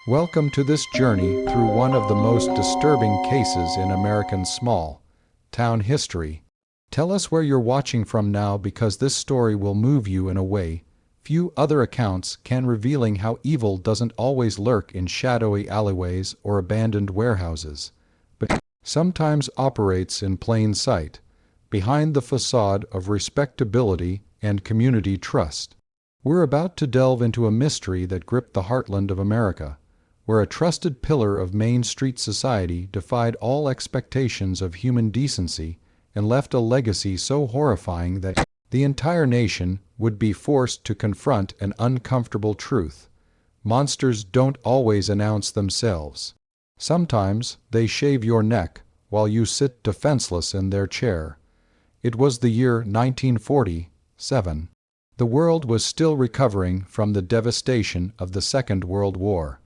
Welcome to this journey through one of the most disturbing cases in American small town history. Tell us where you're watching from now, because this story will move you in a way few other accounts can, revealing how evil doesn't always lurk in shadowy alleyways or abandoned warehouses, but sometimes operates in plain sight, behind the facade of respectability and community trust. We're about to delve into a mystery that gripped the heartland of America, where a trusted pillar of Main Street society defied all expectations of human decency and left a legacy so horrifying that the entire nation would be forced to confront an uncomfortable truth. Monsters don't always announce themselves. Sometimes they shave your neck while you sit defenseless in their chair. It was the year 1947. The world was still recovering from the devastation of the Second World War.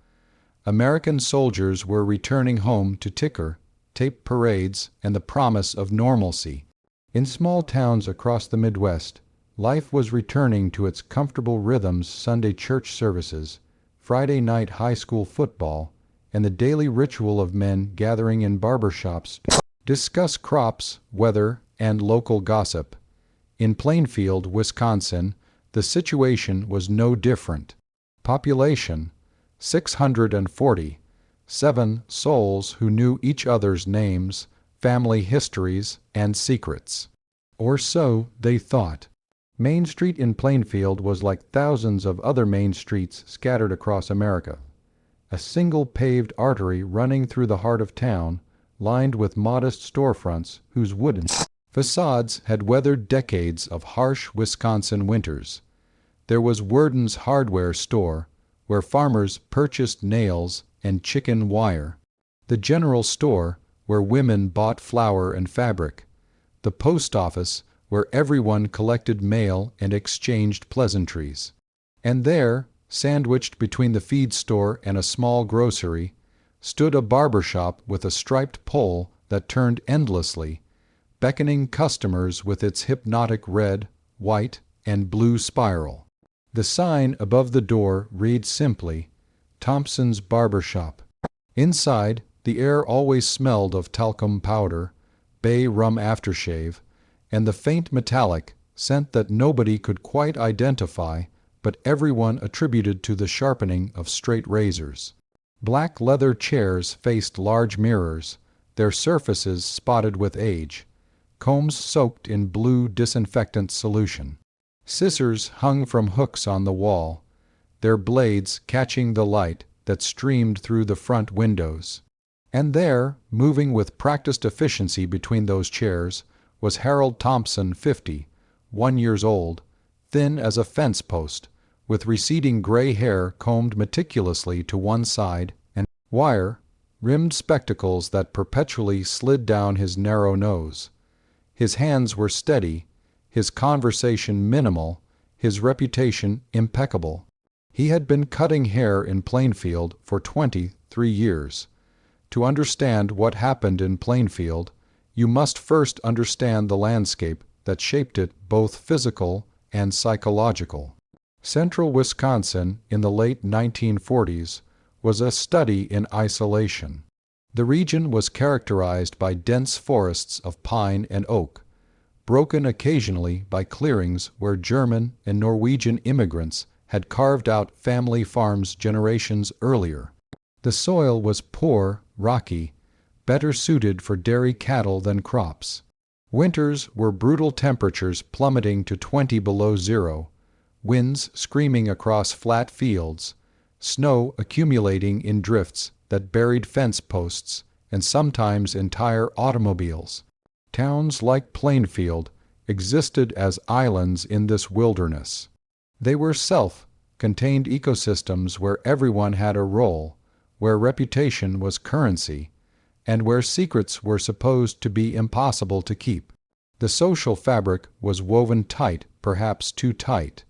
American soldiers were returning home to ticker tape parades and the promise of normalcy. In small towns across the Midwest, life was returning to its comfortable rhythms: Sunday church services, Friday night high school football, and the daily ritual of men gathering in barber shops to discuss crops, weather, and local gossip. In Plainfield, Wisconsin, the situation was no different. Population 640, 7 souls who knew each other's names, family histories, and secrets. Or so they thought. Main Street in Plainfield was like thousands of other main streets scattered across America. A single paved artery running through the heart of town, lined with modest storefronts whose wooden facades had weathered decades of harsh Wisconsin winters. There was Worden's hardware store, where farmers purchased nails and chicken wire; the general store, where women bought flour and fabric; the post office, where everyone collected mail and exchanged pleasantries. And there, sandwiched between the feed store and a small grocery, stood a barber shop with a striped pole that turned endlessly, beckoning customers with its hypnotic red, white, and blue spiral. The sign above the door read simply, "Thompson's Barber Shop." Inside, the air always smelled of talcum powder, bay rum aftershave, and the faint metallic scent that nobody could quite identify, but everyone attributed to the sharpening of straight razors. Black leather chairs faced large mirrors, their surfaces spotted with age, combs soaked in blue disinfectant solution. Scissors hung from hooks on the wall, their blades catching the light that streamed through the front windows. And there, moving with practiced efficiency between those chairs, was Harold Thompson, 51 years old, thin as a fence post, with receding gray hair combed meticulously to one side, and wire-rimmed spectacles that perpetually slid down his narrow nose. His hands were steady, his conversation minimal, his reputation impeccable. He had been cutting hair in Plainfield for 23 years. To understand what happened in Plainfield, you must first understand the landscape that shaped it, both physical and psychological. Central Wisconsin in the late 1940s was a study in isolation. The region was characterized by dense forests of pine and oak, broken occasionally by clearings where German and Norwegian immigrants had carved out family farms generations earlier. The soil was poor, rocky, better suited for dairy cattle than crops. Winters were brutal, temperatures plummeting to 20 below zero, winds screaming across flat fields, snow accumulating in drifts that buried fence posts and sometimes entire automobiles. Towns like Plainfield existed as islands in this wilderness. They were self-contained ecosystems where everyone had a role, where reputation was currency, and where secrets were supposed to be impossible to keep. The social fabric was woven tight, perhaps too tight.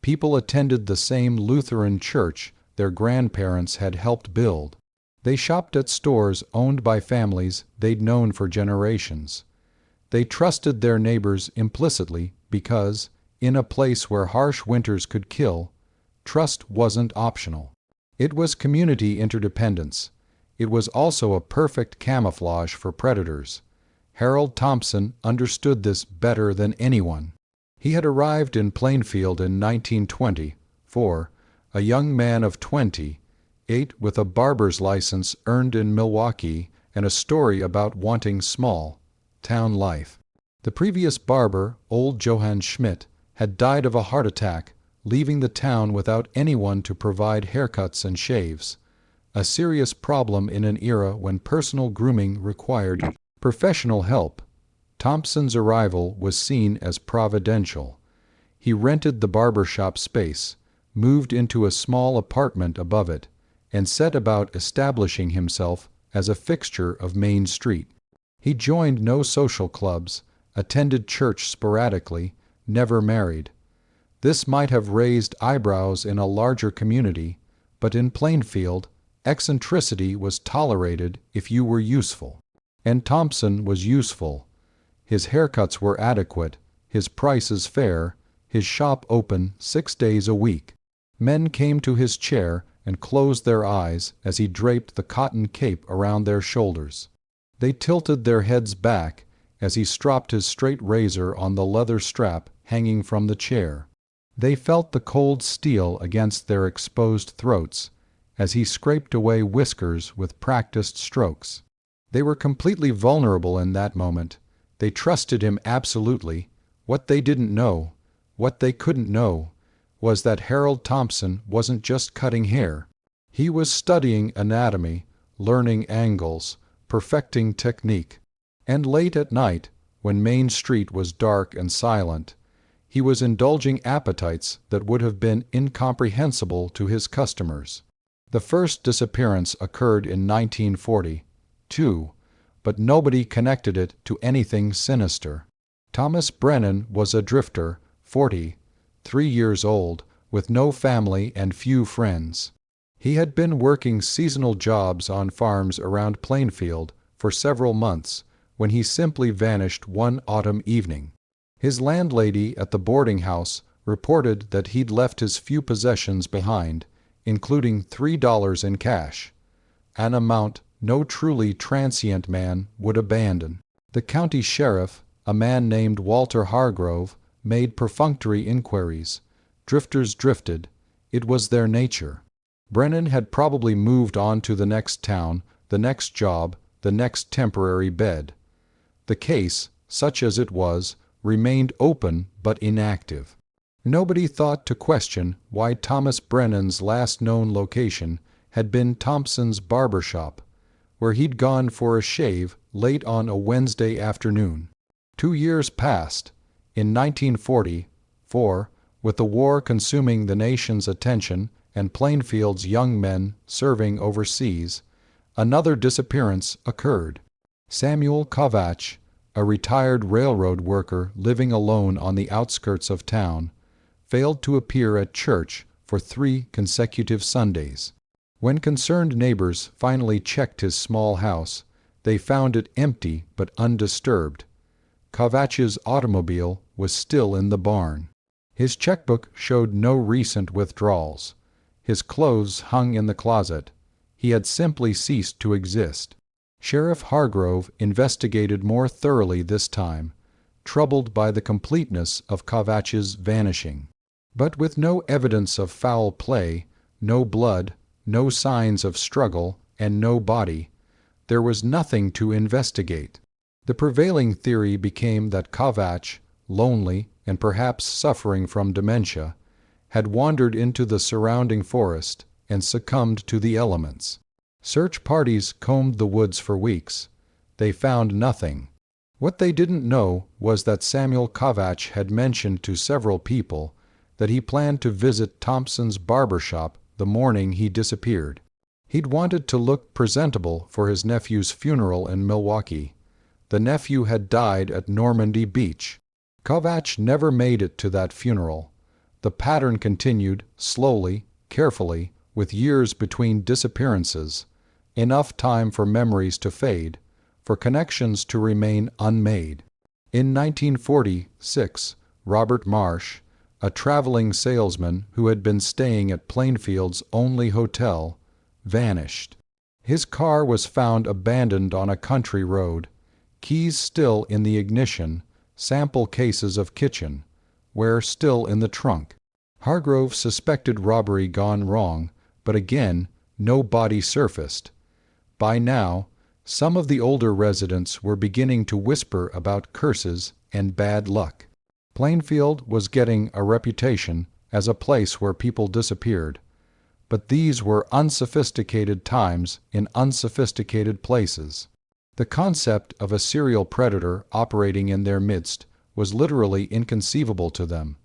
People attended the same Lutheran church their grandparents had helped build. They shopped at stores owned by families they'd known for generations. They trusted their neighbors implicitly because, in a place where harsh winters could kill, trust wasn't optional. It was community interdependence. It was also a perfect camouflage for predators. Harold Thompson understood this better than anyone. He had arrived in Plainfield in 1924, a young man of 28 with a barber's license earned in Milwaukee and a story about wanting small town life. The previous barber, old Johann Schmidt, had died of a heart attack, leaving the town without anyone to provide haircuts and shaves, a serious problem in an era when personal grooming required professional help. Thompson's arrival was seen as providential. He rented the barbershop space, moved into a small apartment above it, and set about establishing himself as a fixture of Main Street. He joined no social clubs, attended church sporadically, never married. This might have raised eyebrows in a larger community, but in Plainfield, eccentricity was tolerated if you were useful. And Thompson was useful. His haircuts were adequate, his prices fair, his shop open 6 days a week. Men came to his chair and closed their eyes as he draped the cotton cape around their shoulders. They tilted their heads back as he stropped his straight razor on the leather strap hanging from the chair. They felt the cold steel against their exposed throats as he scraped away whiskers with practiced strokes. They were completely vulnerable in that moment. They trusted him absolutely. What they didn't know, what they couldn't know, was that Harold Thompson wasn't just cutting hair. He was studying anatomy, learning angles, perfecting technique. And late at night, when Main Street was dark and silent, he was indulging appetites that would have been incomprehensible to his customers. The first disappearance occurred in 1942, but nobody connected it to anything sinister. Thomas Brennan was a drifter, 43 years old, with no family and few friends. He had been working seasonal jobs on farms around Plainfield for several months when he simply vanished one autumn evening. His landlady at the boarding house reported that he'd left his few possessions behind, including $3 in cash, an amount no truly transient man would abandon. The county sheriff, a man named Walter Hargrove, made perfunctory inquiries. Drifters drifted. It was their nature. Brennan had probably moved on to the next town, the next job, the next temporary bed. The case, such as it was, remained open but inactive. Nobody thought to question why Thomas Brennan's last known location had been Thompson's barbershop, where he'd gone for a shave late on a Wednesday afternoon. 2 years passed. In 1944, with the war consuming the nation's attention and Plainfield's young men serving overseas, another disappearance occurred. Samuel Kovach, a retired railroad worker living alone on the outskirts of town, failed to appear at church for 3 consecutive Sundays. When concerned neighbors finally checked his small house, they found it empty but undisturbed. Kovach's automobile was still in the barn. His checkbook showed no recent withdrawals. His clothes hung in the closet. He had simply ceased to exist. Sheriff Hargrove investigated more thoroughly this time, troubled by the completeness of Kovach's vanishing. But with no evidence of foul play, no blood, no signs of struggle, and no body, there was nothing to investigate. The prevailing theory became that Kovach, lonely and perhaps suffering from dementia, had wandered into the surrounding forest and succumbed to the elements. Search parties combed the woods for weeks. They found nothing. What they didn't know was that Samuel Kovach had mentioned to several people that he planned to visit Thompson's barbershop the morning he disappeared. He'd wanted to look presentable for his nephew's funeral in Milwaukee. The nephew had died at Normandy Beach. Kovach never made it to that funeral. The pattern continued, slowly, carefully, with years between disappearances, enough time for memories to fade, for connections to remain unmade. In 1946, Robert Marsh, a traveling salesman who had been staying at Plainfield's only hotel, vanished. His car was found abandoned on a country road, keys still in the ignition, sample cases of kitchen, ware still in the trunk. Hargrove suspected robbery gone wrong, but again, no body surfaced. By now, some of the older residents were beginning to whisper about curses and bad luck. Plainfield was getting a reputation as a place where people disappeared, but these were unsophisticated times in unsophisticated places. The concept of a serial predator operating in their midst was literally inconceivable to them.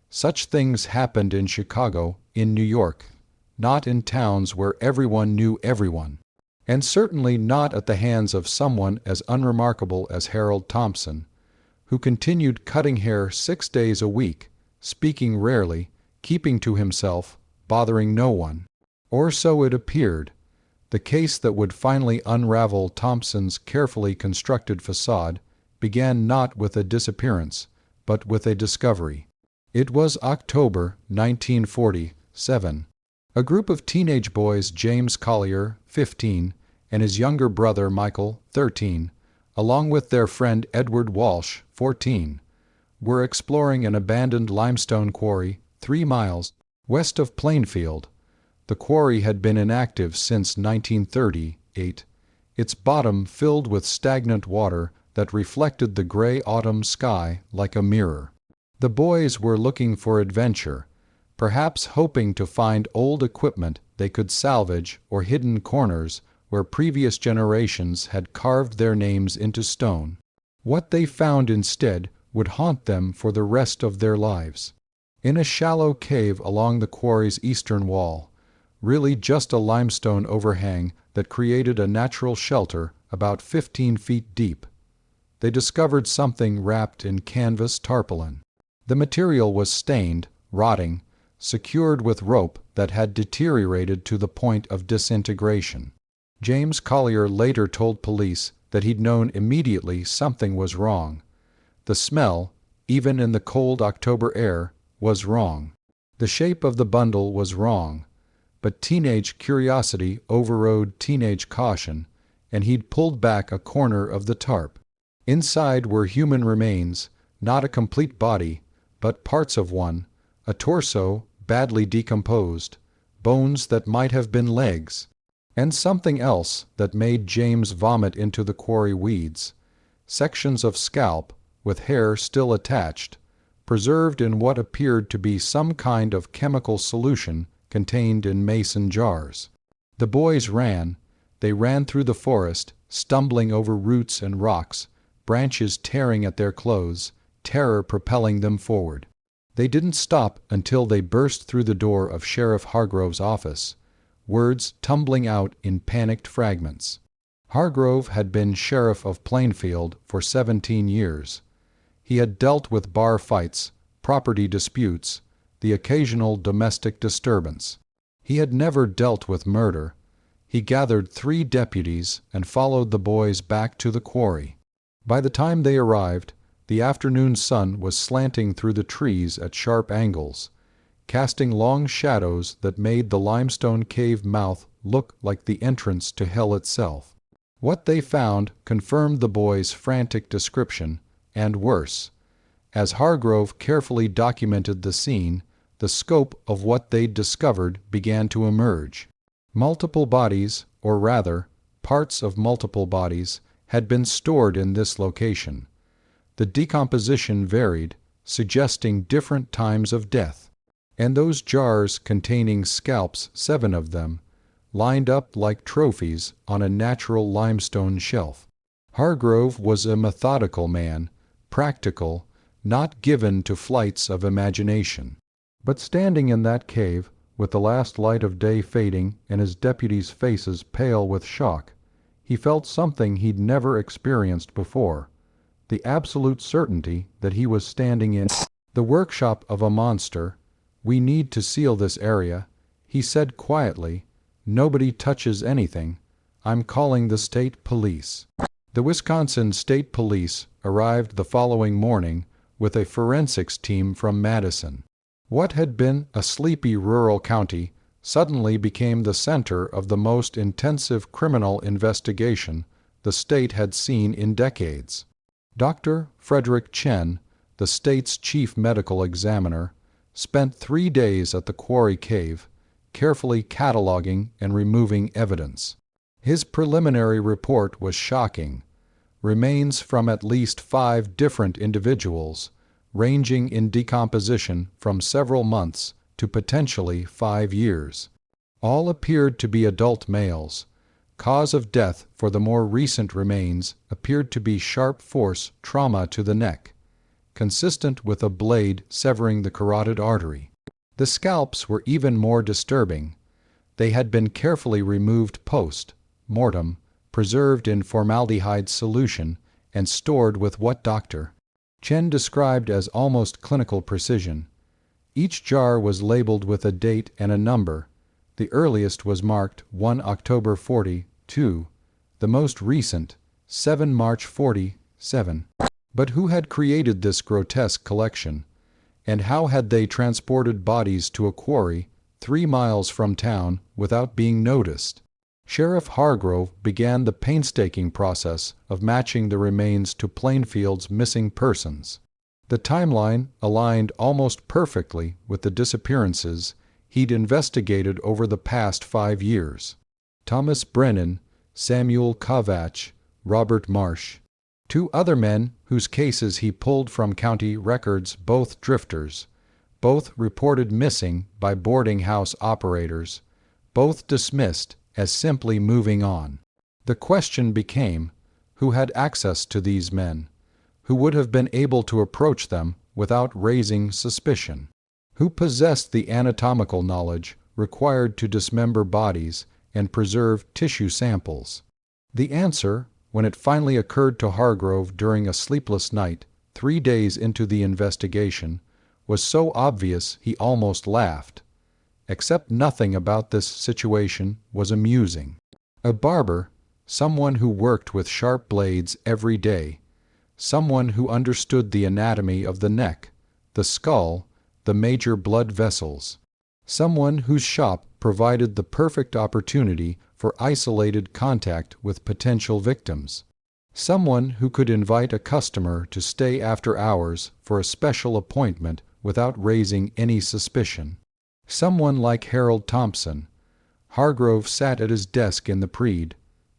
Such things happened in Chicago, in New York, not in towns where everyone knew everyone, and certainly not at the hands of someone as unremarkable as Harold Thompson, who continued cutting hair 6 days a week, speaking rarely, keeping to himself, bothering no one. Or so it appeared. The case that would finally unravel Thompson's carefully constructed facade began not with a disappearance, but with a discovery. It was October 1947. A group of teenage boys, James Collier, 15, and his younger brother Michael, 13, along with their friend Edward Walsh, 14, were exploring an abandoned limestone quarry 3 miles west of Plainfield. The quarry had been inactive since 1938, its bottom filled with stagnant water that reflected the gray autumn sky like a mirror. The boys were looking for adventure, perhaps hoping to find old equipment they could salvage or hidden corners where previous generations had carved their names into stone. What they found instead would haunt them for the rest of their lives. In a shallow cave along the quarry's eastern wall, really just a limestone overhang that created a natural shelter about 15 feet deep, they discovered something wrapped in canvas tarpaulin. The material was stained, rotting, secured with rope that had deteriorated to the point of disintegration. James Collier later told police that he'd known immediately something was wrong. The smell, even in the cold October air, was wrong. The shape of the bundle was wrong, but teenage curiosity overrode teenage caution, and he'd pulled back a corner of the tarp. Inside were human remains, not a complete body, but parts of one, a torso badly decomposed, bones that might have been legs, and something else that made James vomit into the quarry weeds, sections of scalp with hair still attached, preserved in what appeared to be some kind of chemical solution contained in mason jars. The boys ran. They ran through the forest, stumbling over roots and rocks, branches tearing at their clothes, terror propelling them forward. They didn't stop until they burst through the door of Sheriff Hargrove's office, words tumbling out in panicked fragments. Hargrove had been sheriff of Plainfield for 17 years. He had dealt with bar fights, property disputes, the occasional domestic disturbance. He had never dealt with murder. He gathered 3 deputies and followed the boys back to the quarry. By the time they arrived, the afternoon sun was slanting through the trees at sharp angles, casting long shadows that made the limestone cave mouth look like the entrance to hell itself. What they found confirmed the boys' frantic description, and worse. As Hargrove carefully documented the scene, the scope of what they'd discovered began to emerge. Multiple bodies, or rather, parts of multiple bodies, had been stored in this location. The decomposition varied, suggesting different times of death. And those jars containing scalps, 7 of them, lined up like trophies on a natural limestone shelf. Hargrove was a methodical man, practical, not given to flights of imagination. But standing in that cave, with the last light of day fading and his deputies' faces pale with shock, he felt something he'd never experienced before, the absolute certainty that he was standing in the workshop of a monster. "We need to seal this area," he said quietly. "Nobody touches anything. I'm calling the state police." The Wisconsin State Police arrived the following morning with a forensics team from Madison. What had been a sleepy rural county suddenly became the center of the most intensive criminal investigation the state had seen in decades. Dr. Frederick Chen, the state's chief medical examiner, spent 3 days at the quarry cave, carefully cataloging and removing evidence. His preliminary report was shocking. Remains from at least 5 different individuals, ranging in decomposition from several months to potentially 5 years. All appeared to be adult males. Cause of death for the more recent remains appeared to be sharp force trauma to the neck, consistent with a blade severing the carotid artery. The scalps were even more disturbing. They had been carefully removed post-mortem, preserved in formaldehyde solution, and stored with what Dr. Chen described as almost clinical precision. Each jar was labeled with a date and a number. The earliest was marked 1 October 42, the most recent 7 March 47. But who had created this grotesque collection? And how had they transported bodies to a quarry 3 miles from town without being noticed? Sheriff Hargrove began the painstaking process of matching the remains to Plainfield's missing persons. The timeline aligned almost perfectly with the disappearances he'd investigated over the past 5 years. Thomas Brennan, Samuel Kovach, Robert Marsh. 2 other men whose cases he pulled from county records, both drifters, both reported missing by boarding house operators, both dismissed as simply moving on. The question became, who had access to these men? Who would have been able to approach them without raising suspicion? Who possessed the anatomical knowledge required to dismember bodies and preserve tissue samples? The answer, when it finally occurred to Hargrove during a sleepless night 3 days into the investigation, was so obvious he almost laughed. Except nothing about this situation was amusing. A barber, someone who worked with sharp blades every day, someone who understood the anatomy of the neck, the skull, the major blood vessels, someone whose shop provided the perfect opportunity for isolated contact with potential victims, someone who could invite a customer to stay after hours for a special appointment without raising any suspicion. Someone like Harold Thompson. Hargrove sat at his desk in the Preed,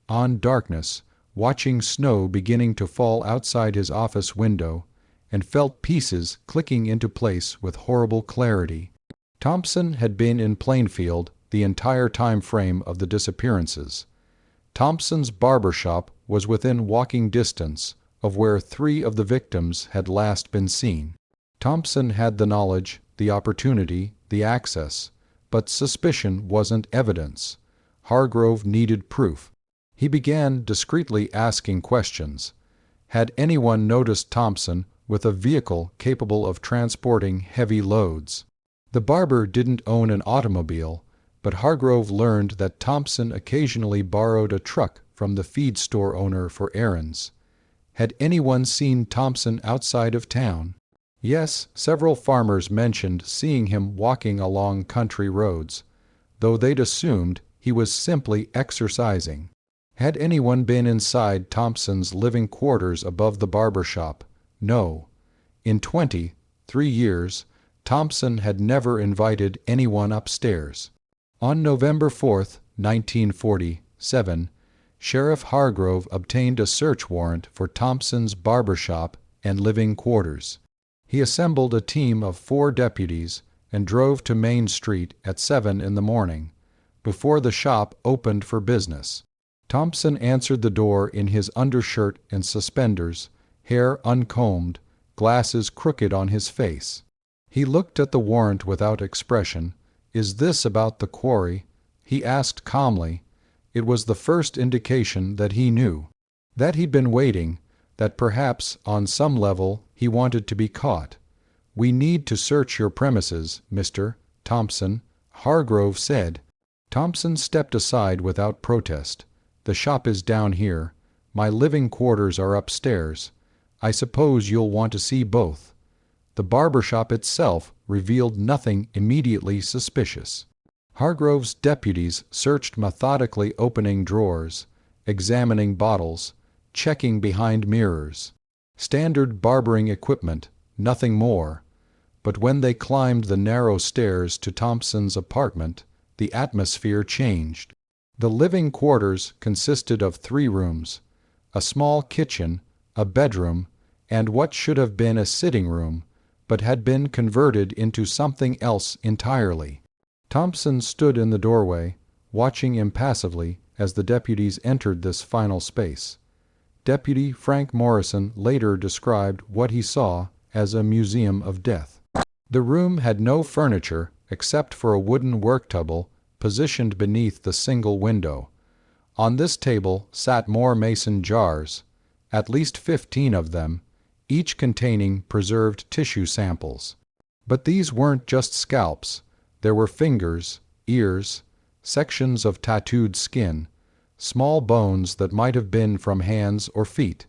on darkness, watching snow beginning to fall outside his office window, and felt pieces clicking into place with horrible clarity. Thompson had been in Plainfield the entire time frame of the disappearances. Thompson's barber shop was within walking distance of where 3 of the victims had last been seen. Thompson had the knowledge, the opportunity, the access, but suspicion wasn't evidence. Hargrove needed proof. He began discreetly asking questions. Had anyone noticed Thompson with a vehicle capable of transporting heavy loads? The barber didn't own an automobile, but Hargrove learned that Thompson occasionally borrowed a truck from the feed store owner for errands. Had anyone seen Thompson outside of town? Yes, several farmers mentioned seeing him walking along country roads, though they'd assumed he was simply exercising. Had anyone been inside Thompson's living quarters above the barber shop? No. In 23 years, Thompson had never invited anyone upstairs. On November 4, 1947, Sheriff Hargrove obtained a search warrant for Thompson's barber shop and living quarters. He assembled a team of 4 deputies and drove to Main Street at 7 in the morning, before the shop opened for business. Thompson answered the door in his undershirt and suspenders, hair uncombed, glasses crooked on his face. He looked at the warrant without expression. "Is this about the quarry?" he asked calmly. It was the first indication that he knew, that he'd been waiting, that perhaps, on some level, he wanted to be caught. "We need to search your premises, Mr. Thompson," Hargrove said. Thompson stepped aside without protest. "The shop is down here. My living quarters are upstairs. I suppose you'll want to see both." The barber shop itself revealed nothing immediately suspicious. Hargrove's deputies searched methodically, opening drawers, examining bottles, checking behind mirrors. Standard barbering equipment, nothing more. But when they climbed the narrow stairs to Thompson's apartment, the atmosphere changed. The living quarters consisted of 3 rooms, a small kitchen, a bedroom, and what should have been a sitting room, but had been converted into something else entirely. Thompson stood in the doorway, watching impassively as the deputies entered this final space. Deputy Frank Morrison later described what he saw as a museum of death. The room had no furniture except for a wooden worktable positioned beneath the single window. On this table sat more mason jars, at least 15 of them, each containing preserved tissue samples. But these weren't just scalps. There were fingers, ears, sections of tattooed skin, small bones that might have been from hands or feet.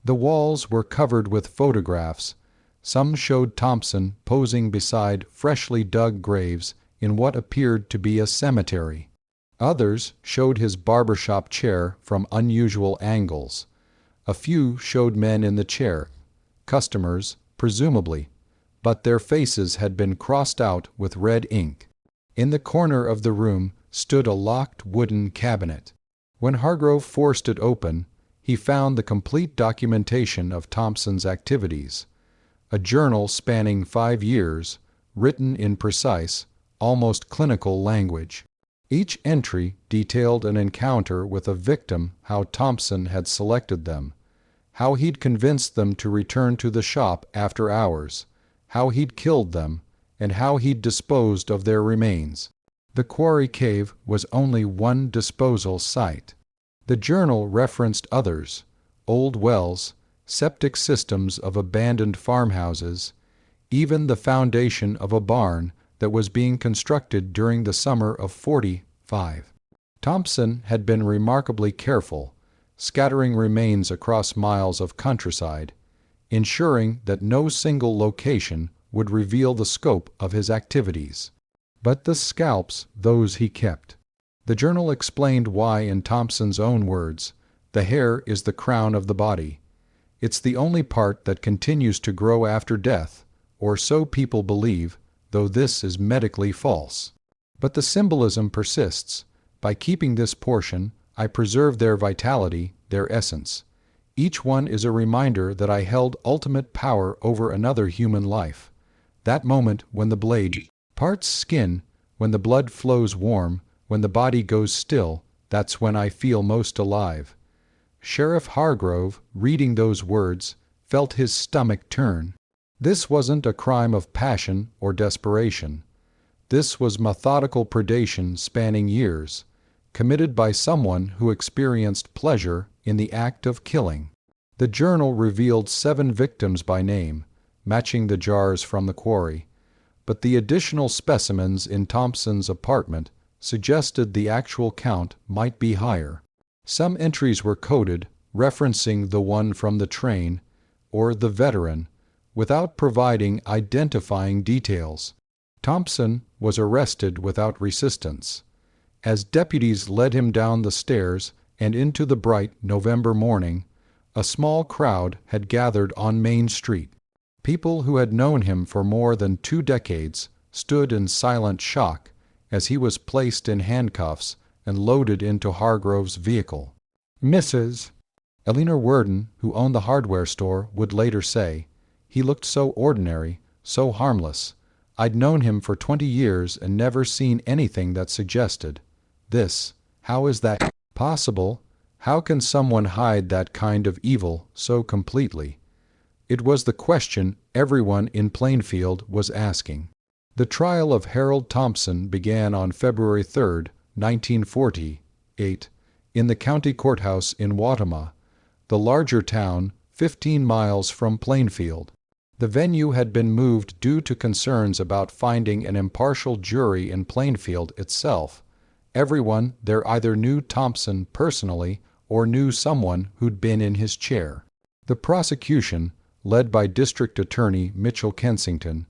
The walls were covered with photographs. Some showed Thompson posing beside freshly dug graves in what appeared to be a cemetery. Others showed his barbershop chair from unusual angles. A few showed men in the chair, customers, presumably, but their faces had been crossed out with red ink. In the corner of the room stood a locked wooden cabinet. When Hargrove forced it open, he found the complete documentation of Thompson's activities. A journal spanning 5 years, written in precise, almost clinical language. Each entry detailed an encounter with a victim, how Thompson had selected them, how he'd convinced them to return to the shop after hours, how he'd killed them, and how he'd disposed of their remains. The quarry cave was only one disposal site. The journal referenced others: old wells, septic systems of abandoned farmhouses, even the foundation of a barn that was being constructed during the summer of '45. Thompson had been remarkably careful, scattering remains across miles of countryside, ensuring that no single location would reveal the scope of his activities. But the scalps, those he kept. The journal explained why, in Thompson's own words, the hair is the crown of the body. It's the only part that continues to grow after death, or so people believe, though this is medically false. But the symbolism persists. By keeping this portion, I preserve their vitality, their essence. Each one is a reminder that I held ultimate power over another human life. That moment when the blade parts skin, when the blood flows warm, when the body goes still, that's when I feel most alive. Sheriff Hargrove, reading those words, felt his stomach turn. This wasn't a crime of passion or desperation. This was methodical predation spanning years, committed by someone who experienced pleasure in the act of killing. The journal revealed 7 victims by name, matching the jars from the quarry, but the additional specimens in Thompson's apartment suggested the actual count might be higher. Some entries were coded, referencing the one from the train, or the veteran, without providing identifying details. Thompson was arrested without resistance. As deputies led him down the stairs and into the bright November morning, a small crowd had gathered on Main Street. People who had known him for more than 2 decades stood in silent shock as he was placed in handcuffs and loaded into Hargrove's vehicle. Mrs. Eleanor Worden, who owned the hardware store, would later say, "He looked so ordinary, so harmless. I'd known him for 20 years and never seen anything that suggested this. How is that possible? How can someone hide that kind of evil so completely?" It was the question everyone in Plainfield was asking. The trial of Harold Thompson began on February 3, 1948, in the county courthouse in Wautoma, the larger town 15 miles from Plainfield. The venue had been moved due to concerns about finding an impartial jury in Plainfield itself. Everyone there either knew Thompson personally or knew someone who'd been in his chair. The prosecution, led by District Attorney Mitchell Kensington,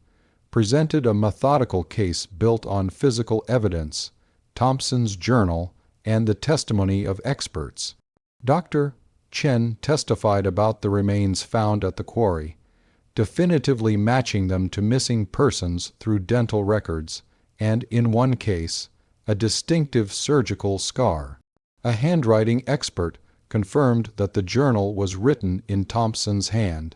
presented a methodical case built on physical evidence, Thompson's journal, and the testimony of experts. Dr. Chen testified about the remains found at the quarry, definitively matching them to missing persons through dental records, and, in one case, a distinctive surgical scar. A handwriting expert confirmed that the journal was written in Thompson's hand.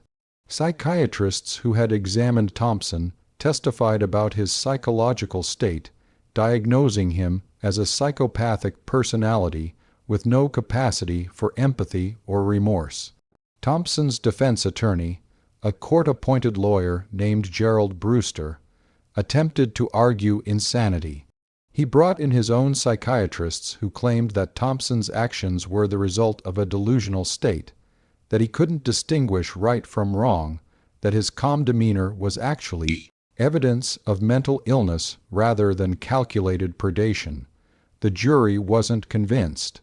Psychiatrists who had examined Thompson testified about his psychological state, diagnosing him as a psychopathic personality with no capacity for empathy or remorse. Thompson's defense attorney, a court-appointed lawyer named Gerald Brewster, attempted to argue insanity. He brought in his own psychiatrists who claimed that Thompson's actions were the result of a delusional state, that he couldn't distinguish right from wrong, that his calm demeanor was actually evidence of mental illness rather than calculated predation. The jury wasn't convinced.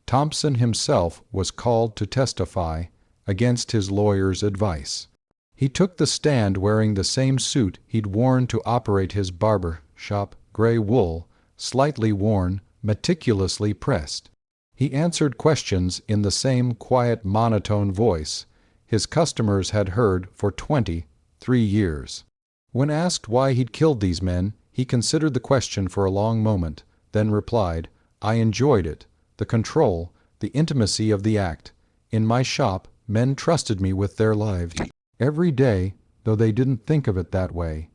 Thompson himself was called to testify against his lawyer's advice. He took the stand wearing the same suit he'd worn to operate his barber shop, gray wool, slightly worn, meticulously pressed. He answered questions in the same quiet, monotone voice his customers had heard for 23 years. When asked why he'd killed these men, he considered the question for a long moment, then replied, "I enjoyed it. The control, the intimacy of the act. In my shop, men trusted me with their lives. Every day, though they didn't think of it that way.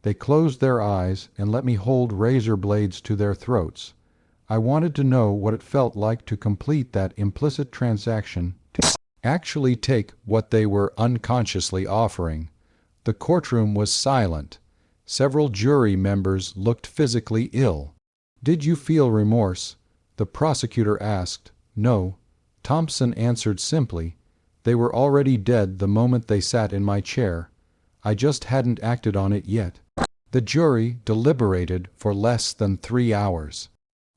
They closed their eyes and let me hold razor blades to their throats. I wanted to know what it felt like to complete that implicit transaction, to actually take what they were unconsciously offering." The courtroom was silent. Several jury members looked physically ill. "Did you feel remorse?" the prosecutor asked. "No." Thompson answered simply, "They were already dead the moment they sat in my chair. I just hadn't acted on it yet." The jury deliberated for less than 3 hours.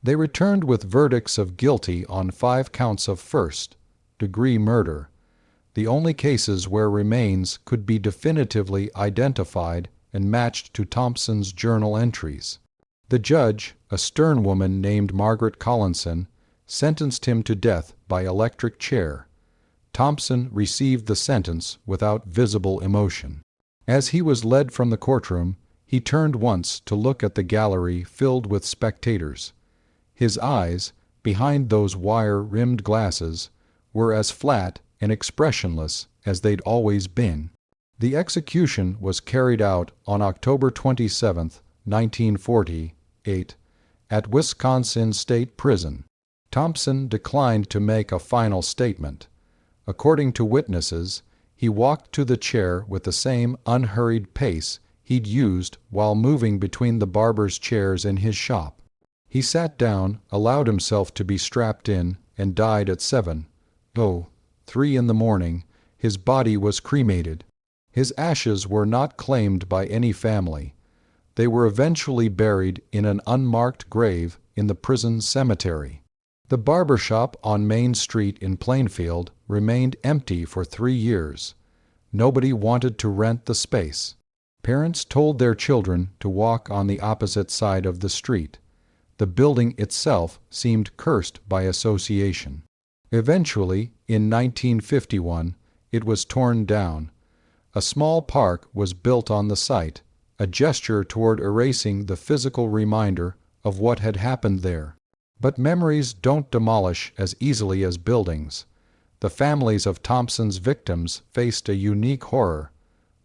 They returned with verdicts of guilty on 5 counts of first-degree murder, the only cases where remains could be definitively identified and matched to Thompson's journal entries. The judge, a stern woman named Margaret Collinson, sentenced him to death by electric chair. Thompson received the sentence without visible emotion. As he was led from the courtroom, he turned once to look at the gallery filled with spectators. His eyes, behind those wire-rimmed glasses, were as flat and expressionless as they'd always been. The execution was carried out on October 27, 1948, at Wisconsin State Prison. Thompson declined to make a final statement. According to witnesses, he walked to the chair with the same unhurried pace he'd used while moving between the barber's chairs in his shop. He sat down, allowed himself to be strapped in, and died at 7:03 in the morning. His body was cremated. His ashes were not claimed by any family. They were eventually buried in an unmarked grave in the prison cemetery. The barber shop on Main Street in Plainfield remained empty for 3 years. Nobody wanted to rent the space. Parents told their children to walk on the opposite side of the street. The building itself seemed cursed by association. Eventually, in 1951, it was torn down. A small park was built on the site, a gesture toward erasing the physical reminder of what had happened there. But memories don't demolish as easily as buildings. The families of Thompson's victims faced a unique horror.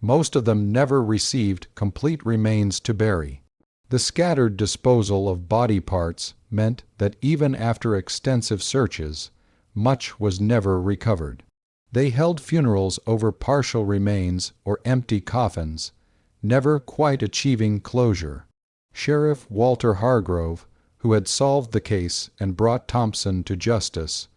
Most of them never received complete remains to bury. The scattered disposal of body parts meant that even after extensive searches, much was never recovered. They held funerals over partial remains or empty coffins, never quite achieving closure. Sheriff Walter Hargrove, who had solved the case and brought Thompson to justice,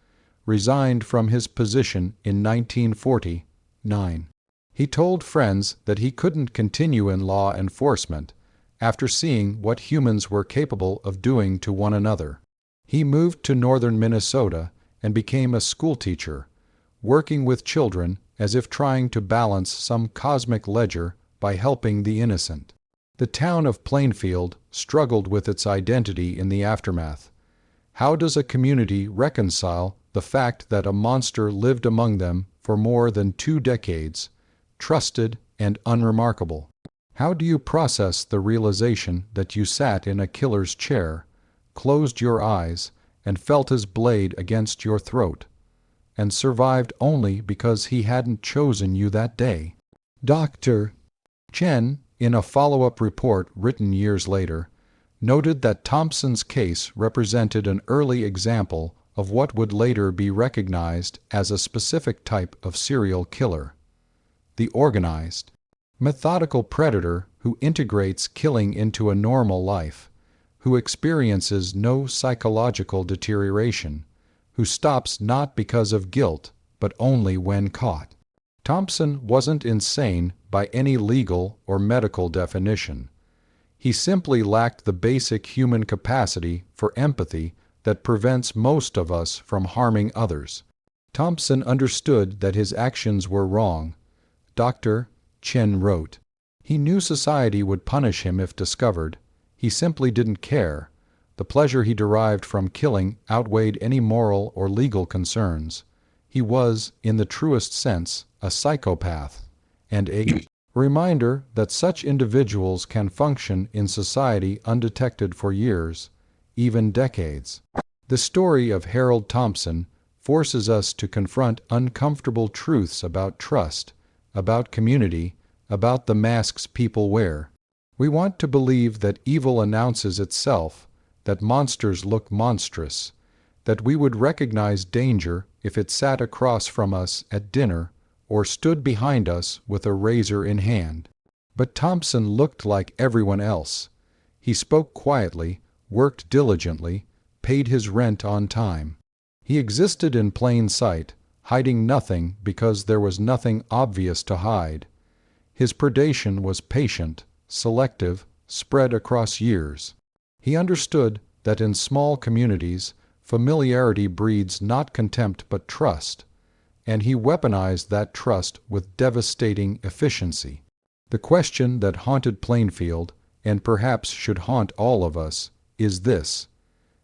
resigned from his position in 1949. He told friends that he couldn't continue in law enforcement after seeing what humans were capable of doing to one another. He moved to northern Minnesota and became a schoolteacher, working with children as if trying to balance some cosmic ledger by helping the innocent. The town of Plainfield struggled with its identity in the aftermath. How does a community reconcile the fact that a monster lived among them for more than 2 decades, trusted and unremarkable? How do you process the realization that you sat in a killer's chair, closed your eyes, and felt his blade against your throat, and survived only because he hadn't chosen you that day? Dr. Chen, in a follow-up report written years later, noted that Thompson's case represented an early example of what would later be recognized as a specific type of serial killer: the organized, methodical predator who integrates killing into a normal life, who experiences no psychological deterioration, who stops not because of guilt, but only when caught. Thompson wasn't insane by any legal or medical definition. He simply lacked the basic human capacity for empathy that prevents most of us from harming others. Thompson understood that his actions were wrong. Dr. Chen wrote, "He knew society would punish him if discovered. He simply didn't care. The pleasure he derived from killing outweighed any moral or legal concerns. He was, in the truest sense, a psychopath, and a reminder that such individuals can function in society undetected for years, even decades." The story of Harold Thompson forces us to confront uncomfortable truths about trust, about community, about the masks people wear. We want to believe that evil announces itself, that monsters look monstrous, that we would recognize danger if it sat across from us at dinner or stood behind us with a razor in hand. But Thompson looked like everyone else. He spoke quietly, worked diligently, paid his rent on time. He existed in plain sight, hiding nothing because there was nothing obvious to hide. His predation was patient, selective, spread across years. He understood that in small communities, familiarity breeds not contempt but trust, and he weaponized that trust with devastating efficiency. The question that haunted Plainfield, and perhaps should haunt all of us, is this: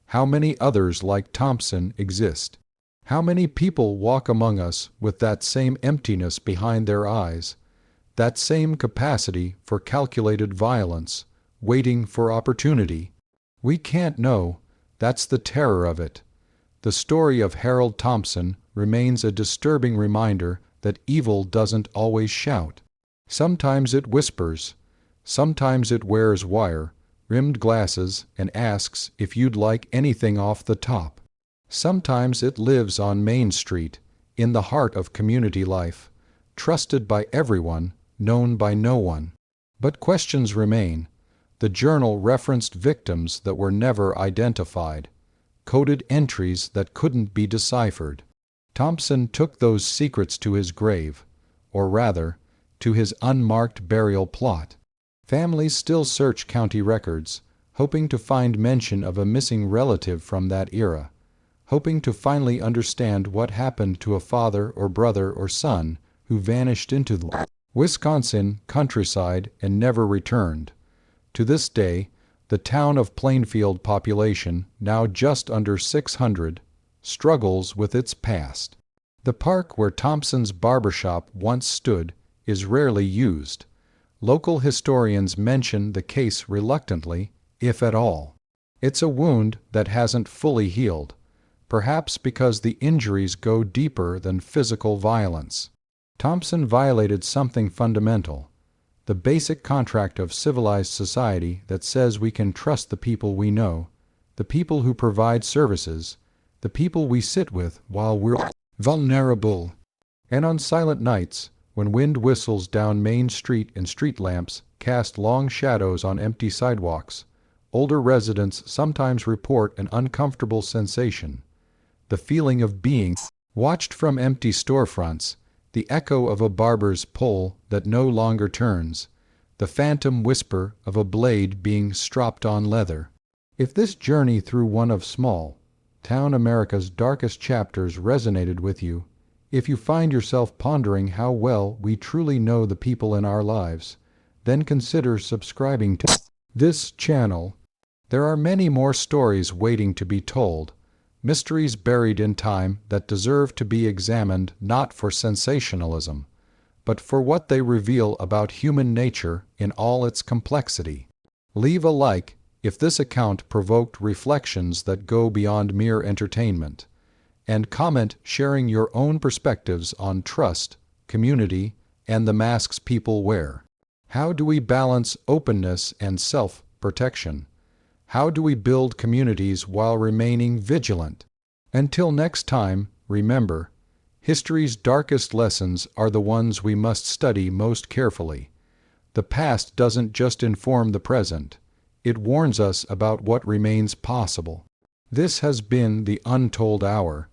how many others like Thompson exist? How many people walk among us with that same emptiness behind their eyes, that same capacity for calculated violence, waiting for opportunity? We can't know. That's the terror of it. The story of Harold Thompson remains a disturbing reminder that evil doesn't always shout. Sometimes it whispers. Sometimes it wears wire-rimmed glasses and asks if you'd like anything off the top. Sometimes it lives on Main Street, in the heart of community life, trusted by everyone, known by no one. But questions remain. The journal referenced victims that were never identified, coded entries that couldn't be deciphered. Thompson took those secrets to his grave, or rather, to his unmarked burial plot. Families still search county records, hoping to find mention of a missing relative from that era, hoping to finally understand what happened to a father or brother or son who vanished into the Wisconsin countryside and never returned. To this day, the town of Plainfield population, now just under 600, struggles with its past. The park where Thompson's barbershop once stood is rarely used. Local historians mention the case reluctantly, if at all. It's a wound that hasn't fully healed, perhaps because the injuries go deeper than physical violence. Thompson violated something fundamental, the basic contract of civilized society that says we can trust the people we know, the people who provide services, the people we sit with while we're vulnerable. And on silent nights, when wind whistles down Main Street and street lamps cast long shadows on empty sidewalks, older residents sometimes report an uncomfortable sensation, the feeling of being watched from empty storefronts, the echo of a barber's pole that no longer turns, the phantom whisper of a blade being stropped on leather. If this journey through one of small town America's darkest chapters resonated with you, If you find yourself pondering how well we truly know the people in our lives, then consider subscribing to this channel. There are many more stories waiting to be told, mysteries buried in time that deserve to be examined not for sensationalism, but for what they reveal about human nature in all its complexity. Leave a like if this account provoked reflections that go beyond mere entertainment, and comment sharing your own perspectives on trust, community, and the masks people wear. How do we balance openness and self-protection? How do we build communities while remaining vigilant? Until next time, remember, history's darkest lessons are the ones we must study most carefully. The past doesn't just inform the present, it warns us about what remains possible. This has been the Untold Hour,